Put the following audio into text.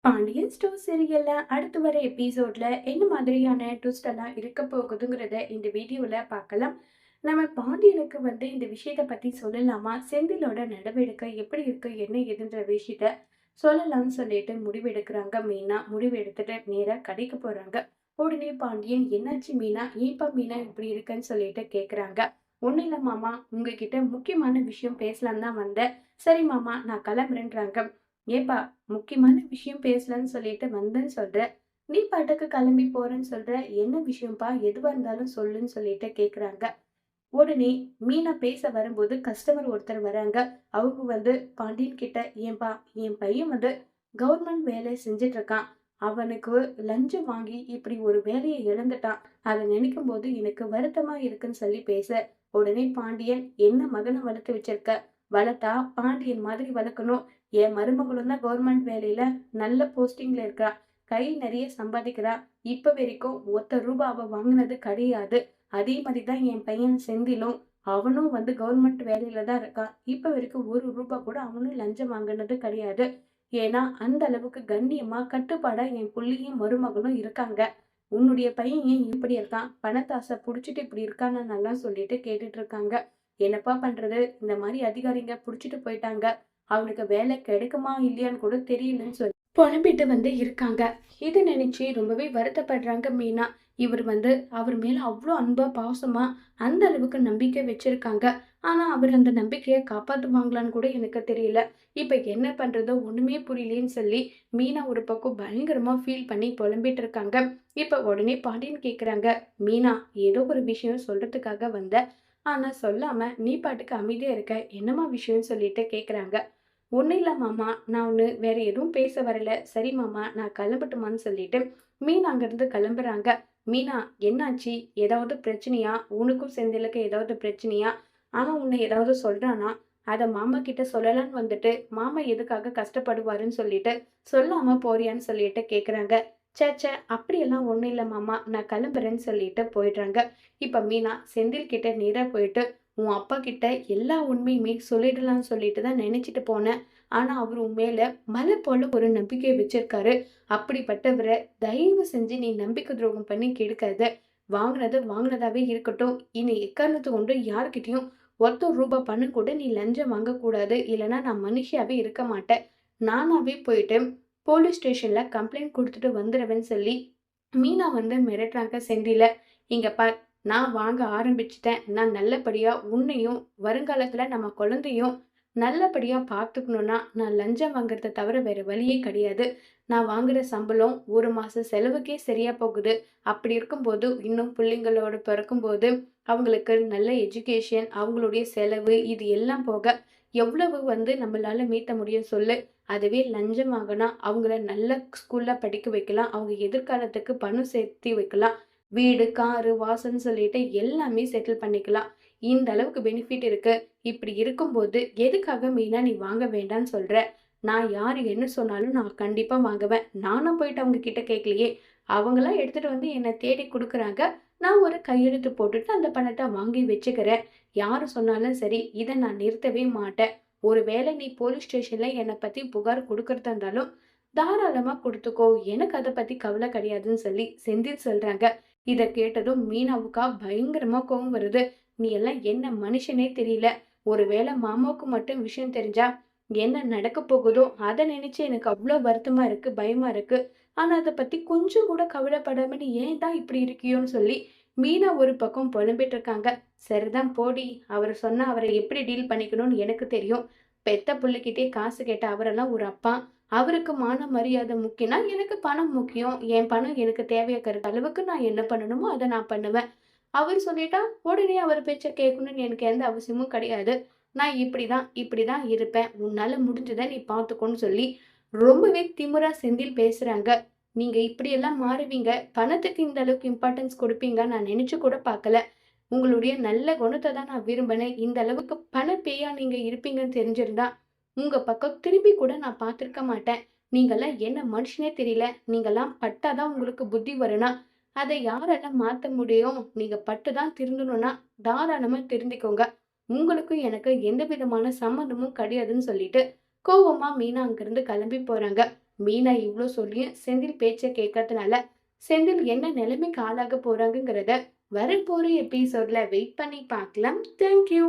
Pandian store சீரியல்ல அடுத்து வர எபிசோட்ல என்ன மாதிரியான ட்விஸ்ட் எல்லாம் இருக்க போகுதுங்கிறத இந்த வீடியோல பார்க்கலாம். நம்ம பாண்டியனுக்கு இந்த விஷயத்த பத்தி சொல்லலாமா, செந்திலோட நடவடிக்கை எப்படி இருக்கு, என்ன ஏதுன்ற விஷயத்த சொல்லலாம்னு சொல்லிட்டு முடிவெடுக்கிறாங்க மீனா. முடிவெடுத்துட்டு நேரா கடைக்கு போறாங்க. உடனே பாண்டியன், என்னாச்சு மீனா, ஏப்பா மீனா இப்படி இருக்குன்னு சொல்லிட்டு கேக்குறாங்க. ஒண்ணு இல்ல மாமா, உங்ககிட்ட முக்கியமான விஷயம் பேசலாம் தான் வந்தேன். சரி மாமா, நான் கிளம்புறேன்றாங்க. ஏப்பா, முக்கியமான விஷயம் பேசலன்னு சொல்லிட்டு வந்தேன்னு சொல்ற, நீ பாட்டுக்கு கிளம்பி போறேன்னு சொல்ற, என்ன விஷயம்ப்பா, எதுவா இருந்தாலும் சொல்லுன்னு சொல்லிட்டு கேக்குறாங்க. உடனே மீனா பேச வரும்போது கஸ்டமர் ஒருத்தர் வராங்க. அவங்க பாண்டியன் கிட்ட, ஏன்பா, என் பையன் கவர்மெண்ட் வேலை செஞ்சுட்டு இருக்கான். அவனுக்கு லஞ்சம் வாங்கி இப்படி ஒரு வேலையை இழந்துட்டான். அதை நினைக்கும் போது எனக்கு வருத்தமா இருக்குன்னு சொல்லி பேச, உடனே பாண்டியன், என்ன மகனை வளர்த்து வச்சிருக்க, வளர்த்தா பாண்டியன் மாதிரி வளர்க்கணும். என் மருமகளும் தான் கவர்மெண்ட் வேலையில நல்ல போஸ்டிங்ல இருக்கா, கை நிறைய சம்பாதிக்கிறா. இப்ப வரைக்கும் ஒத்த ரூபா அவ வாங்கினது கிடையாது. அதே மாதிரி தான் என் பையன் செந்திலும். அவனும் கவர்மெண்ட் வேலையில தான் இருக்கான். இப்ப வரைக்கும் ஒரு ரூபா கூட அவனும் லஞ்சம் வாங்கினது கிடையாது. ஏன்னா அந்த அளவுக்கு கண்ணியமா கட்டுப்பாடா என் புள்ளையும் மருமகனும் இருக்காங்க. உன்னுடைய பையன் ஏன் இப்படி இருக்கான், பணத்தாசை புடிச்சிட்டு இப்படி இருக்கான்னு நல்லா சொல்லிட்டு கேட்டுட்டு இருக்காங்க. என்னப்பா பண்றது, இந்த மாதிரி அதிகாரிங்க புடிச்சிட்டு போயிட்டாங்க. அவனுக்கு வேலை கிடைக்குமா இல்லையான்னு கூட தெரியலன்னு சொல்லி புலம்பிட்டு இருக்காங்க. இதை நினைச்சு ரொம்பவே வருத்தப்படுறாங்க மீனா. இவர் அவர் மேல அவ்வளோ அன்பா பாசமா அந்த அளவுக்கு நம்பிக்கை வச்சிருக்காங்க. ஆனா அவர் அந்த நம்பிக்கையை காப்பாத்துவாங்களான்னு கூட எனக்கு தெரியல. இப்ப என்ன பண்றதோ ஒண்ணுமே புரியலேன்னு சொல்லி மீனா ஒரு பக்கம் பயங்கரமா ஃபீல் பண்ணி புலம்பிட்டு இருக்காங்க. இப்ப உடனே பாண்டியன் கேக்குறாங்க, மீனா, ஏதோ ஒரு விஷயம் சொல்றதுக்காக வந்த, ஆனா சொல்லாம நீ பாட்டுக்கு அமைதியா இருக்க, என்னமா விஷயம்னு சொல்லிட்டு கேக்குறாங்க. ஒன்றும் இல்லை மாமா, நான் ஒன்று வேற எதுவும் பேச வரல. சரி மாமா, நான் கிளம்பட்டுமான்னு சொல்லிட்டு மீனா அங்கேருந்து கிளம்புறாங்க. மீனா, என்னாச்சு, ஏதாவது பிரச்சனையா, உனக்கும் செந்திலுக்கு ஏதாவது பிரச்சனையா, அவன் உன்னை ஏதாவது சொல்றானா, அதை மாமா கிட்ட சொல்லலான்னு மாமா எதுக்காக கஷ்டப்படுவாருன்னு சொல்லிட்டு சொல்லாம போறியான்னு சொல்லிட்டு கேக்குறாங்க. சேச்சே, அப்படியெல்லாம் ஒன்றும் இல்லை மாமா, நான் கிளம்புறேன்னு சொல்லிட்டு போயிடுறாங்க. இப்ப மீனா செந்தில் கிட்ட நேரா போயிட்டு, உன் அப்பா கிட்ட எல்லா உண்மையுமே சொல்லிடலாம்னு சொல்லிட்டு தான் நினைச்சிட்டு போனேன். ஆனா அவர் உன் மேல மலை போல ஒரு நம்பிக்கை வச்சிருக்காரு. அப்படிப்பட்டவரை தயவு செஞ்சு நீ நம்பிக்கை துரோகம் பண்ணி கெடுக்காத. வாங்கினது வாங்கினதாவே இருக்கட்டும். இனி எக்காரணத்தை கொண்டு யாருக்கிட்டையும் ஒத்த ரூபாய் பணம் கூட நீ லஞ்சம் வாங்கக்கூடாது. இல்லைன்னா நான் மனுஷியாவே இருக்க மாட்டேன். நானாவே போயிட்டு போலீஸ் ஸ்டேஷன்ல கம்ப்ளைண்ட் கொடுத்துட்டு வந்துடுவேன்னு சொல்லி மீனா மிரட்டுறாங்க செந்தில. இங்க பார், நான் வாங்க ஆரம்பிச்சுட்டேன். நான் நல்லபடியா உன்னையும் வருங்காலத்துல நம்ம குழந்தையும் நல்லபடியா பார்த்துக்கணும்னா நான் லஞ்சம் வாங்குறத தவிர வேற வழியே கிடையாது. நான் வாங்குற சம்பளம் ஒரு மாச செலவுக்கே சரியா போகுது. அப்படி இருக்கும்போது இன்னும் பிள்ளைங்களோட பிறக்கும்போது அவங்களுக்கு நல்ல எஜுகேஷன், அவங்களுடைய செலவு, இது எல்லாம் போக எவ்வளவு நம்மளால மீட்ட முடியும் சொல்லு. அதுவே லஞ்சம் வாங்கினா அவங்கள நல்ல ஸ்கூல்ல படிக்க வைக்கலாம். அவங்க எதிர்காலத்துக்கு பணம் சேர்த்து வைக்கலாம். வீடு, காரு, வாசல்ன்னு சொல்லிட்டு எல்லாமே செட்டில் பண்ணிக்கலாம். இந்த அளவுக்கு பெனிஃபிட் இருக்கு. இப்படி இருக்கும்போது எதுக்காக மெயினா நீ வாங்க வேண்டாம்னு சொல்ற? நான் யாரு என்ன சொன்னாலும் நான் கண்டிப்பா வாங்குவேன். நானும் போயிட்டு அவங்க கிட்ட கேட்கலையே. அவங்களா எடுத்துட்டு என்ன தேடி குடுக்குறாங்க. நான் ஒரு கையெழுத்து போட்டுட்டு அந்த பணத்த வாங்கி வச்சுக்கிறேன். யாரு சொன்னாலும் சரி, இத நான் நிறுத்தவே மாட்டேன். ஒருவேளை நீ போலீஸ் ஸ்டேஷன்ல என்ன பத்தி புகார் குடுக்கறதா இருந்தாலும் தாராளமா குடுத்துக்கோ. எனக்கு அத பத்தி கவலை கிடையாதுன்னு சொல்லி செந்தில் சொல்றாங்க. இத கேட்டதும் மீனாவுக்கா பயங்கரமா கோவம் வருது. நீ எல்லாம் என்ன மனுஷனே தெரியல. ஒருவேளை மாமாவுக்கு மட்டும் விஷயம் தெரிஞ்சா என்ன நடக்க போகுதோ அத நினைச்சு எனக்கு அவ்வளோ வருத்தமா இருக்கு, பயமா இருக்கு. ஆனா அத பத்தி கொஞ்சம் கூட கவலைப்படாம நீ ஏன் தான் இப்படி இருக்கியோன்னு சொல்லி மீனா ஒரு பக்கம் புலம்பிட்டு இருக்காங்க. சரிதான் போடி, அவர் சொன்னா அவரை எப்படி டீல் பண்ணிக்கணும்னு எனக்கு தெரியும். பெத்த புள்ளைகிட்டே காசு கேட்ட அவரெல்லாம் ஒரு அப்பா. அவருக்கு மான மரியாதை முக்கியம்னா எனக்கு பணம் முக்கியம். என் பணம் எனக்கு தேவையாக்கிற அளவுக்கு நான் என்ன பண்ணணுமோ அத நான் பண்ணுவேன். அவர் சொல்லிட்டா உடனே அவர் பேச்ச கேட்கணும்னு எனக்கு எந்த அவசியமும் கிடையாது. நான் இப்படிதான் இருப்பேன். உன்னால முடிஞ்சத நீ பார்த்துக்கோன்னு சொல்லி ரொம்பவே திமிரா செந்தில் பேசுறாங்க. நீங்க இப்படியெல்லாம் மாறுவீங்க. பணத்துக்கு இந்த அளவுக்கு இம்பார்ட்டன்ஸ் குடுப்பீங்கன்னு நான் நினைச்சு கூட பார்க்கல. உங்களுடைய நல்ல குணத்த தான் நான் விரும்பினேன். இந்த அளவுக்கு பணப்பேயா நீங்க இருப்பீங்கன்னு தெரிஞ்சிருந்தா, உங்க பக்கம் திரும்பி கூட நான் பார்த்திருக்க மாட்டேன். நீங்கலாம் என்ன மனுஷனே தெரியல. நீங்கலாம் பட்டா தான் உங்களுக்கு புத்தி வரும்னா, அதை யாரால மாத்த முடியும்? நீங்க பட்டு தான் திருந்தணும்னா, தாராளமா திருந்திக்கோங்க. உங்களுக்கும் எனக்கு எந்த விதமான சம்மந்தமும் கிடையாதுன்னு சொல்லிட்டு, கோவமா மீனா அங்கிருந்து கிளம்பி போறாங்க. மீனா இவ்ளோ சொல்லியும் செந்தில் பேச்ச கேட்கறதுனால செந்தில் என்ன நிலைமைக்கு ஆளாக போறாங்கங்கிறத வரப்போற எபிசோட்ல வெயிட் பண்ணி பார்க்கலாம். Thank you.